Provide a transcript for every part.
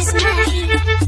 اسمعي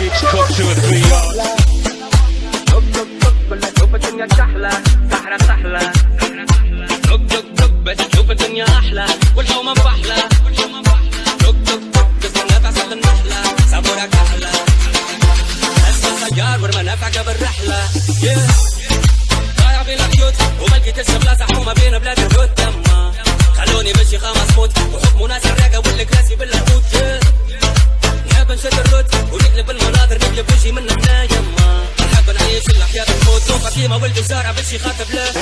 each cook 2 or 3 yards. بدنا نشوف الدنيا تحلى سحرة سحلة دق دق دق بدنا نشوف الدنيا أحلى والحومة بحلى دق دق دق بس نفس النحلة صبورك أحلى هسه سيار والمنافع قبل رحلة ضايع بين الخيوط وملكة الشغلة سحومة بين بلاد الهود دمه خلوني بشي 5 فوت وحكموا ناس الراقة والكراسي باللاهوت نحب نشد الرد ونقلب المناظر نقلب وجهي من هنا يما نحب نعيش الأحياء بالموت نوفى فيما ولد الزارع بشي خاطب له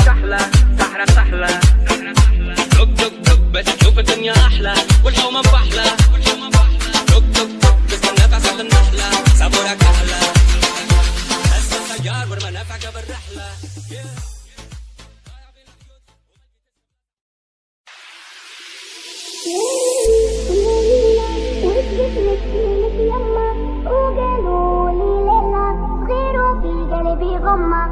سحلة سحرة سحلة دق دق دق بدي نشوف الدنيا أحلى والحومة بحلى دق دق دق بس النفس النحلة صبورك أحلى هسه سيار والمنافع قبل رحلة وقالوا لي ليلى صغير في قلبي غمة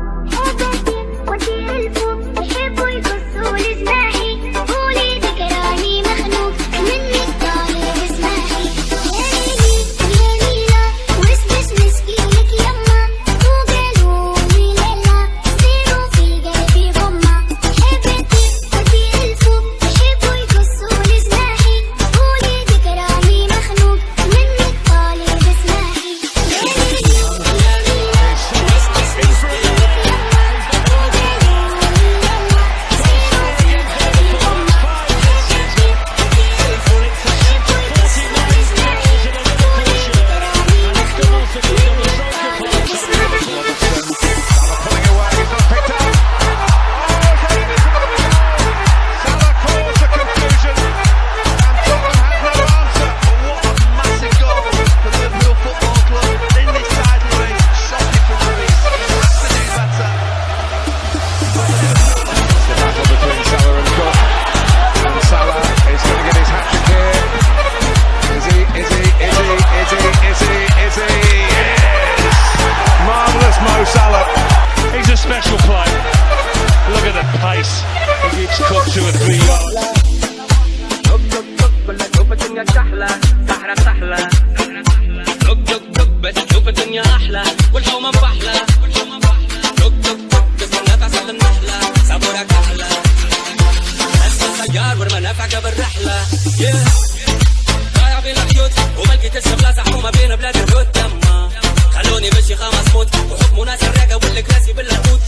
وطير الفوق يحبوا يقصوا لي جناحي قولي ذكراني مخنوق مني الطالب اسمعي يا ليلى واسمش مسكينك يما وقالوا لي ليلى صغير في قلبي غمة حبتي وطير الفوق يحبوا يقصوا لي جناحي قولي ذكراني مخنوق مني الطالب اسمعي يا ليلى واسمش مسكينك Special play. Look at the pace. Each cook 2 or 3 yards. دق دق دق بدنا نشوف الدنيا تحلى سحرة سحلة دق دق دق بدنا نشوف الدنيا أحلى والحومة بحلى دق دق دق بس النفس النحلة صبورك أحلى هسه سيار والمنافع قبل رحلة ضايع بين الخيوط وملكة الشغلة سحومة بين بلاد الهود دمه خلوني بشي 5 فوت وحكموا ناس الراقة والكراسي باللاهوت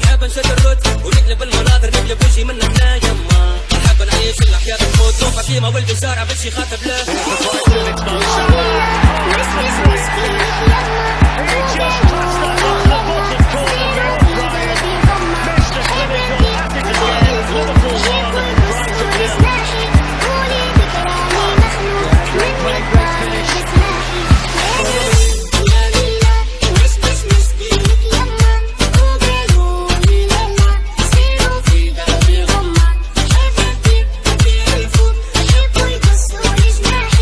نحب نشد الرد ونقلب المناظر نقلب وجهي من هنا يما نحب نعيش الأحياء بالموت نوفى فيما ولد الزارع بشي خاطب له Thank you.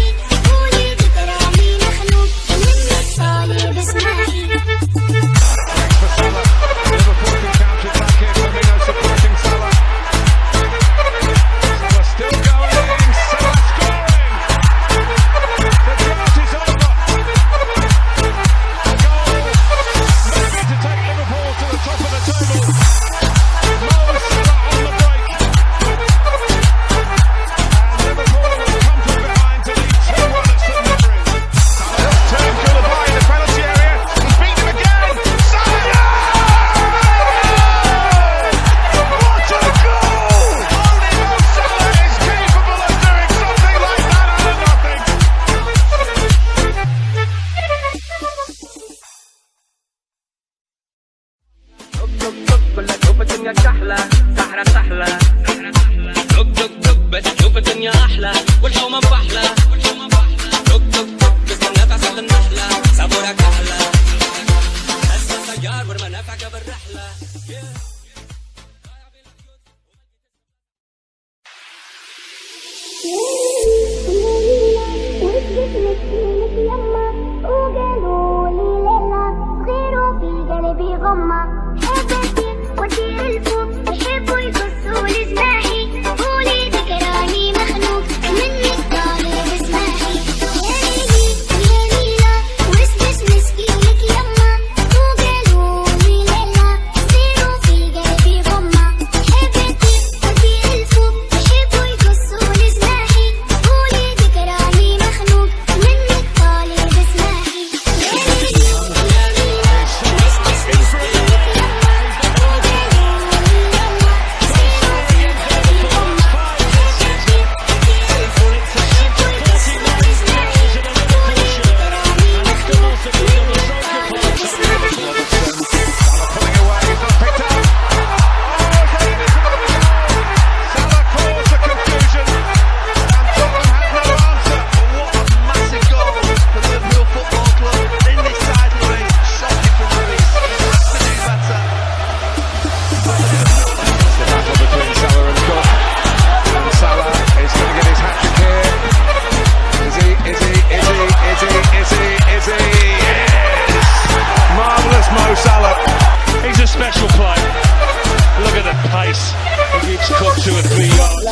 keeps cooked 2 or 3 yards.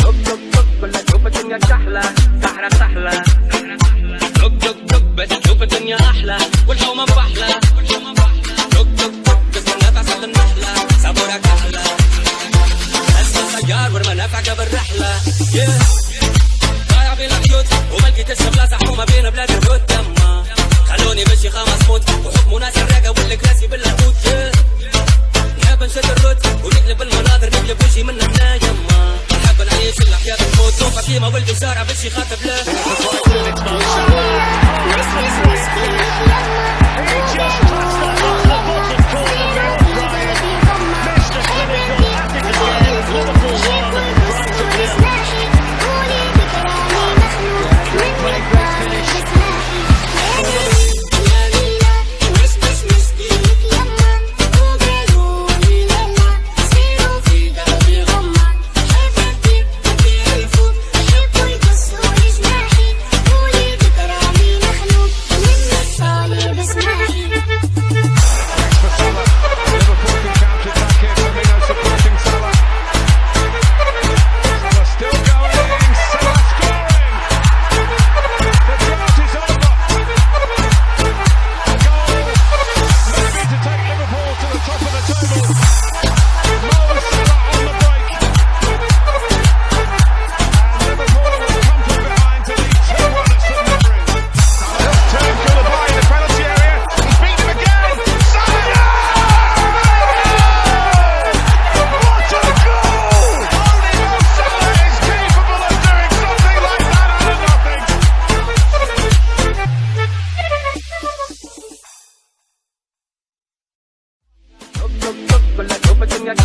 دق دق دق ولا تشوف الدنيا كحلة سحرة سحلة دق دق دق بس تشوف الدنيا أحلى والحومة بحلى دق دق دق بالنفس على النحلة صبرك أحلى أسمع سيار والمنافع قبل رحلة ضايع بين الحيوط وملكة الشبلة سحومة بين بلاد الهود دمه خلوني مشي 5 موت وحكموا ناس الراقة والكراسي باللاهوت نحب نشد الرد ونقلب المناظر نقلب وجهي من هنا يما نحب نعيش الحياة الموت نوفى فيما ولد وشارع باش يخاطب له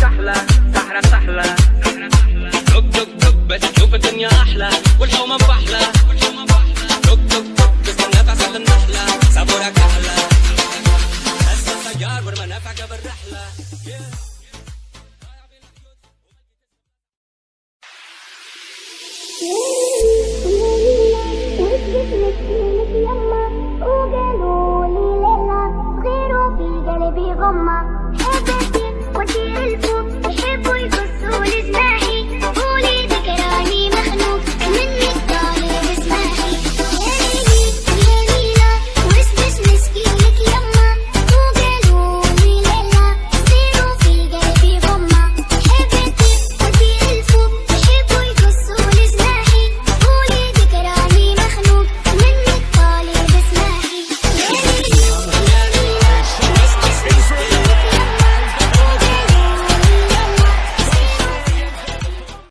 سحلة سحرة سحلة دق دق دق بس تشوف الدنيا أحلى والحومة بحلى دق دق دق بس النفس على النحلة صبرك أحلى أسمع سيار والمنافع قبل رحلة وقالوا لي ليلى صغير وفي قلبي غمة حبيتي ودي الفوق